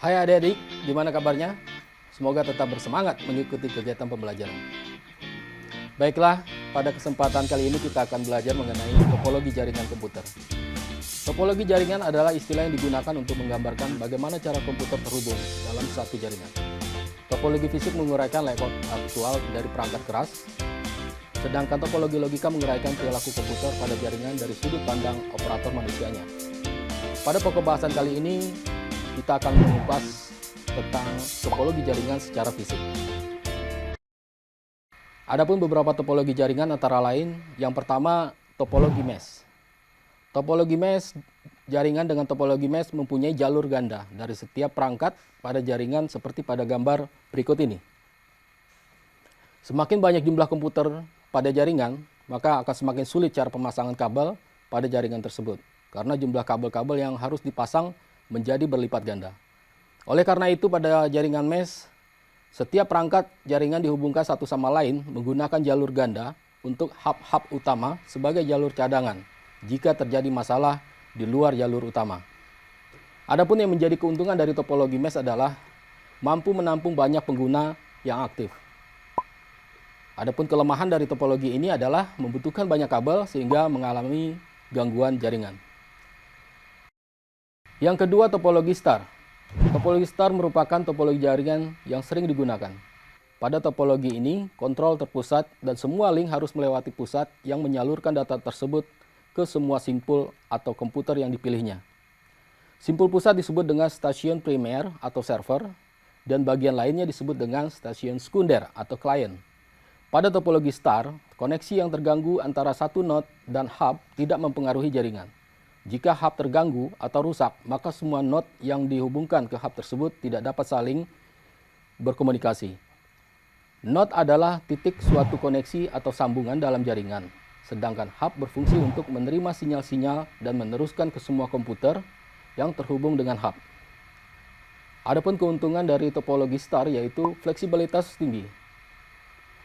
Hai adik-adik, gimana kabarnya? Semoga tetap bersemangat mengikuti kegiatan pembelajaran. Baiklah, pada kesempatan kali ini kita akan belajar mengenai topologi jaringan komputer. Topologi jaringan adalah istilah yang digunakan untuk menggambarkan bagaimana cara komputer terhubung dalam satu jaringan. Topologi fisik menguraikan layout aktual dari perangkat keras, sedangkan topologi logika menguraikan perilaku komputer pada jaringan dari sudut pandang operator manusianya. Pada pokok bahasan kali ini, kita akan mengupas tentang topologi jaringan secara fisik. Adapun beberapa topologi jaringan antara lain, yang pertama topologi mesh. Topologi mesh, jaringan dengan topologi mesh mempunyai jalur ganda dari setiap perangkat pada jaringan seperti pada gambar berikut ini. Semakin banyak jumlah komputer pada jaringan, maka akan semakin sulit cara pemasangan kabel pada jaringan tersebut, karena jumlah kabel-kabel yang harus dipasang menjadi berlipat ganda. Oleh karena itu, pada jaringan mesh, setiap perangkat jaringan dihubungkan satu sama lain menggunakan jalur ganda untuk hub-hub utama sebagai jalur cadangan jika terjadi masalah di luar jalur utama. Adapun yang menjadi keuntungan dari topologi mesh adalah mampu menampung banyak pengguna yang aktif. Adapun kelemahan dari topologi ini adalah membutuhkan banyak kabel sehingga mengalami gangguan jaringan. Yang kedua, topologi star. Topologi star merupakan topologi jaringan yang sering digunakan. Pada topologi ini, kontrol terpusat dan semua link harus melewati pusat yang menyalurkan data tersebut ke semua simpul atau komputer yang dipilihnya. Simpul pusat disebut dengan stasiun primer atau server, dan bagian lainnya disebut dengan stasiun sekunder atau klien. Pada topologi star, koneksi yang terganggu antara satu node dan hub tidak mempengaruhi jaringan. Jika hub terganggu atau rusak, maka semua node yang dihubungkan ke hub tersebut tidak dapat saling berkomunikasi. Node adalah titik suatu koneksi atau sambungan dalam jaringan, sedangkan hub berfungsi untuk menerima sinyal-sinyal dan meneruskan ke semua komputer yang terhubung dengan hub. Adapun keuntungan dari topologi star yaitu fleksibilitas tinggi,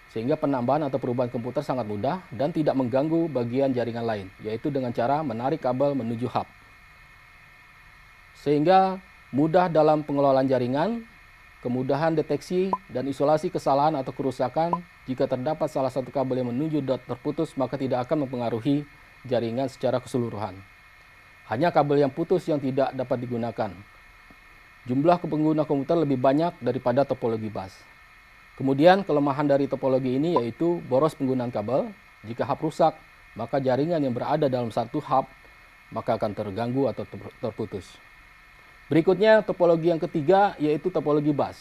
sehingga penambahan atau perubahan komputer sangat mudah dan tidak mengganggu bagian jaringan lain, yaitu dengan cara menarik kabel menuju hub. Sehingga mudah dalam pengelolaan jaringan, kemudahan deteksi dan isolasi kesalahan atau kerusakan. Jika terdapat salah satu kabel yang menuju dot terputus, maka tidak akan mempengaruhi jaringan secara keseluruhan. Hanya kabel yang putus yang tidak dapat digunakan. Jumlah pengguna komputer lebih banyak daripada topologi bus. Kemudian kelemahan dari topologi ini yaitu boros penggunaan kabel. Jika hub rusak, maka jaringan yang berada dalam satu hub maka akan terganggu atau terputus. Berikutnya topologi yang ketiga yaitu topologi bus.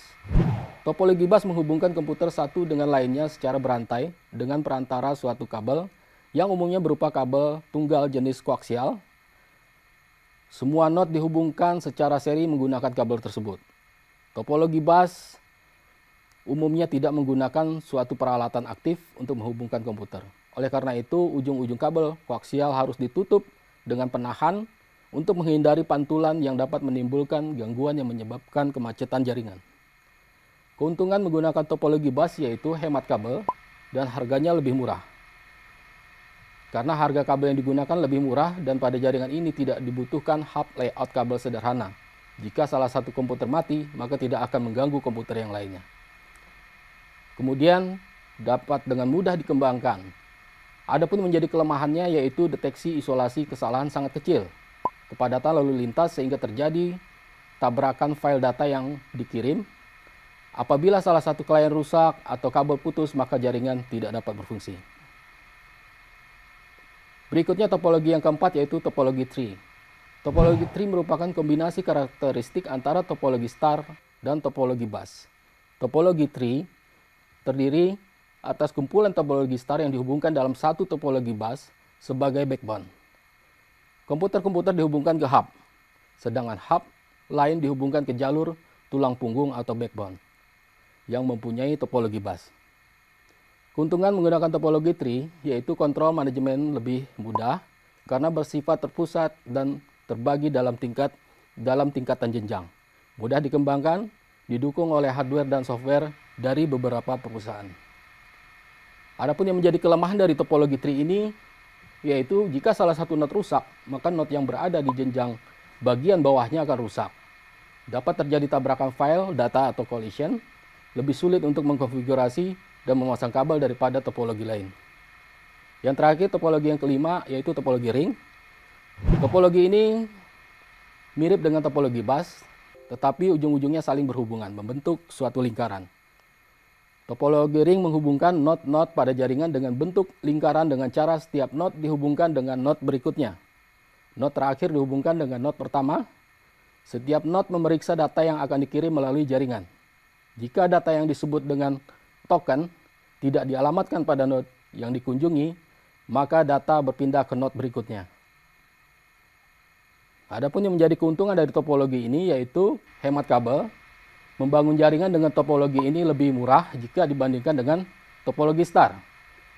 Topologi bus menghubungkan komputer satu dengan lainnya secara berantai dengan perantara suatu kabel yang umumnya berupa kabel tunggal jenis koaksial. Semua node dihubungkan secara seri menggunakan kabel tersebut. Topologi bus umumnya tidak menggunakan suatu peralatan aktif untuk menghubungkan komputer. Oleh karena itu, ujung-ujung kabel koaksial harus ditutup dengan penahan untuk menghindari pantulan yang dapat menimbulkan gangguan yang menyebabkan kemacetan jaringan. Keuntungan menggunakan topologi bus yaitu hemat kabel dan harganya lebih murah. Karena harga kabel yang digunakan lebih murah dan pada jaringan ini tidak dibutuhkan hub layout kabel sederhana. Jika salah satu komputer mati, maka tidak akan mengganggu komputer yang lainnya. Kemudian dapat dengan mudah dikembangkan. Adapun menjadi kelemahannya yaitu deteksi isolasi kesalahan sangat kecil, kepadatan lalu lintas sehingga terjadi tabrakan file data yang dikirim. Apabila salah satu klien rusak atau kabel putus, maka jaringan tidak dapat berfungsi. Berikutnya topologi yang keempat yaitu topologi tree. Topologi tree merupakan kombinasi karakteristik antara topologi star dan topologi bus. Topologi tree terdiri atas kumpulan topologi star yang dihubungkan dalam satu topologi bus sebagai backbone. Komputer-komputer dihubungkan ke hub, sedangkan hub lain dihubungkan ke jalur tulang punggung atau backbone yang mempunyai topologi bus. Keuntungan menggunakan topologi tree yaitu kontrol manajemen lebih mudah karena bersifat terpusat dan terbagi dalam tingkatan jenjang. Mudah dikembangkan, didukung oleh hardware dan software dari beberapa perusahaan. Adapun yang menjadi kelemahan dari topologi tree ini yaitu jika salah satu node rusak, maka node yang berada di jenjang bagian bawahnya akan rusak. Dapat terjadi tabrakan file, data, atau collision. Lebih sulit untuk mengkonfigurasi dan memasang kabel daripada topologi lain. Yang terakhir, topologi yang kelima, yaitu topologi ring. Topologi ini mirip dengan topologi bus, tetapi ujung-ujungnya saling berhubungan, membentuk suatu lingkaran. Topologi ring menghubungkan node-node pada jaringan dengan bentuk lingkaran dengan cara setiap node dihubungkan dengan node berikutnya. Node terakhir dihubungkan dengan node pertama. Setiap node memeriksa data yang akan dikirim melalui jaringan. Jika data yang disebut dengan token tidak dialamatkan pada node yang dikunjungi, maka data berpindah ke node berikutnya. Adapun yang menjadi keuntungan dari topologi ini yaitu hemat kabel. Membangun jaringan dengan topologi ini lebih murah jika dibandingkan dengan topologi star.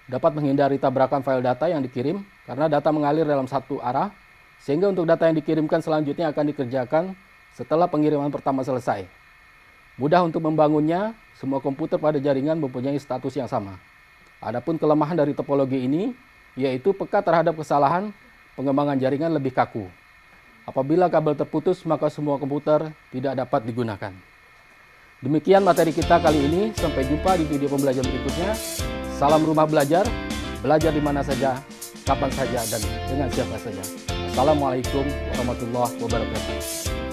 Dapat menghindari tabrakan file data yang dikirim karena data mengalir dalam satu arah, sehingga untuk data yang dikirimkan selanjutnya akan dikerjakan setelah pengiriman pertama selesai. Mudah untuk membangunnya, semua komputer pada jaringan mempunyai status yang sama. Adapun kelemahan dari topologi ini yaitu peka terhadap kesalahan, pengembangan jaringan lebih kaku. Apabila kabel terputus, maka semua komputer tidak dapat digunakan. Demikian materi kita kali ini. Sampai jumpa di video pembelajaran berikutnya. Salam rumah belajar. Belajar di mana saja, kapan saja, dan dengan siapa saja. Assalamualaikum warahmatullahi wabarakatuh.